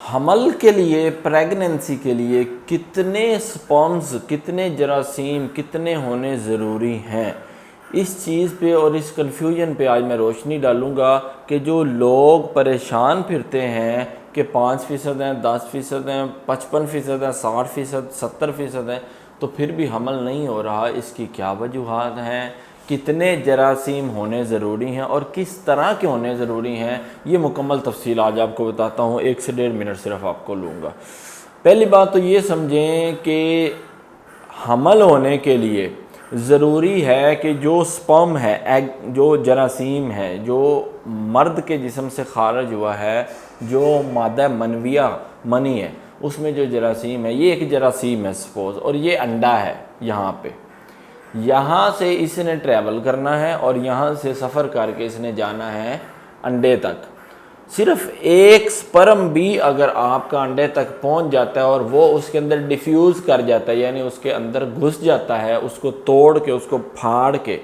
हमल के लिए, प्रेगनेंसी के लिए कितने स्पर्म्स, कितने जरासीम, कितने होने ज़रूरी हैं, इस चीज़ पे और इस कन्फ्यूजन पे आज मैं रोशनी डालूँगा कि जो लोग परेशान फिरते हैं कि 5% हैं, 10% हैं, 55% हैं, 60%, 70% हैं, तो फिर भी हमल नहीं हो रहा, इसकी क्या वजूहात हैं, कितने जरासीम होने ज़रूरी हैं और किस तरह के होने ज़रूरी हैं, ये मुकम्मल तफसील आज आपको बताता हूँ। 1 से 1.5 मिनट सिर्फ आपको लूँगा। पहली बात तो ये समझें कि हमल होने के लिए ज़रूरी है कि जो स्पर्म है, एग, जो जरासीम है, जो मर्द के जिस्म से खारिज हुआ है, जो मादा मनविया मनी है, उसमें जो जरासीम है, ये एक जरासीम है सपोज़, और ये अंडा है। यहाँ से इसने ट्रैवल करना है और यहाँ से सफ़र करके इसने जाना है अंडे तक। सिर्फ एक स्पर्म भी अगर आपका अंडे तक पहुँच जाता है और वो उसके अंदर डिफ्यूज़ कर जाता है, यानी उसके अंदर घुस जाता है, उसको तोड़ के, उसको फाड़ के,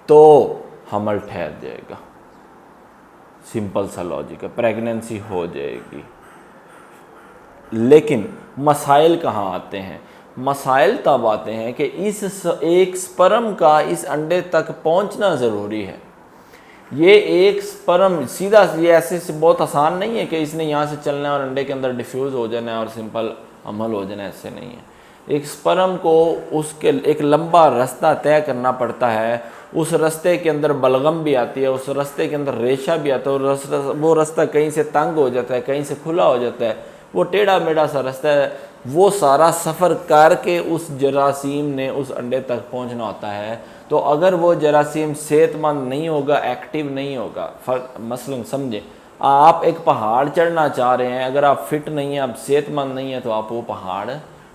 तो हमल ठहर जाएगा। सिंपल सा लॉजिक है, प्रेगनेंसी हो जाएगी। लेकिन मसाइल कहाँ आते हैं? मसाइल तब आते हैं कि इस एक स्पर्म का इस अंडे तक पहुंचना ज़रूरी है। ये एक स्पर्म सीधा, ये ऐसे से बहुत आसान नहीं है कि इसने यहाँ से चलना है और अंडे के अंदर डिफ्यूज़ हो जाना है और सिंपल अमल हो जाना है, ऐसे नहीं है। एक स्पर्म को उसके एक लंबा रास्ता तय करना पड़ता है। उस रास्ते के अंदर बलगम भी आती है, उस रास्ते के अंदर रेशा भी आता है, और वो रास्ता कहीं से तंग हो जाता है, कहीं से खुला हो जाता है, वो टेढ़ा मेढ़ा सा रास्ता है। वो सारा सफ़र करके उस जरासीम ने उस अंडे तक पहुंचना होता है। तो अगर वो जरासीम सेहतमंद नहीं होगा, एक्टिव नहीं होगा, मसलन समझे, आप एक पहाड़ चढ़ना चाह रहे हैं, अगर आप फिट नहीं हैं, आप सेहतमंद नहीं हैं, तो आप वो पहाड़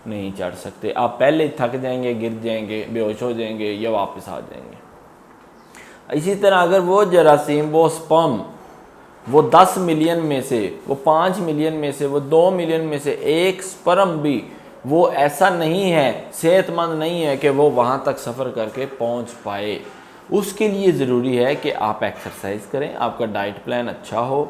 नहीं चढ़ सकते। आप पहले थक जाएंगे, गिर जाएंगे, बेहोश हो जाएंगे या वापस आ जाएंगे। इसी तरह अगर वो जरासीम, वो स्पर्म, वो 10 मिलियन में से, वो 5 मिलियन में से, वो 2 मिलियन में से एक स्पर्म भी वो ऐसा नहीं है, सेहतमंद नहीं है कि वो वहाँ तक सफ़र करके पहुँच पाए। उसके लिए ज़रूरी है कि आप एक्सरसाइज करें, आपका डाइट प्लान अच्छा हो,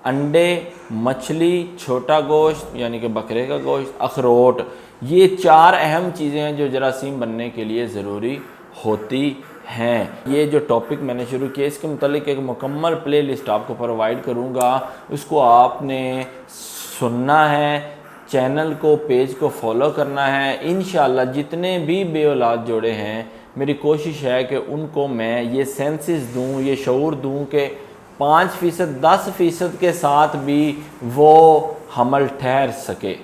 अंडे, मछली, छोटा गोश्त यानी कि बकरे का गोश्त, अखरोट, ये 4 अहम चीज़ें हैं जो जरासीम बनने के लिए ज़रूरी होती हैं। ये जो टॉपिक मैंने शुरू किया, इसके मुतालिक एक मुकम्मल प्लेलिस्ट आपको प्रोवाइड करूँगा, उसको आपने सुनना है, चैनल को, पेज को फॉलो करना है। इंशाअल्लाह जितने भी बेऔलाद जोड़े हैं, मेरी कोशिश है कि उनको मैं ये सेंसेस दूँ, ये शऊर दूँ कि 5%, 10% के साथ भी वो हमल ठहर सके।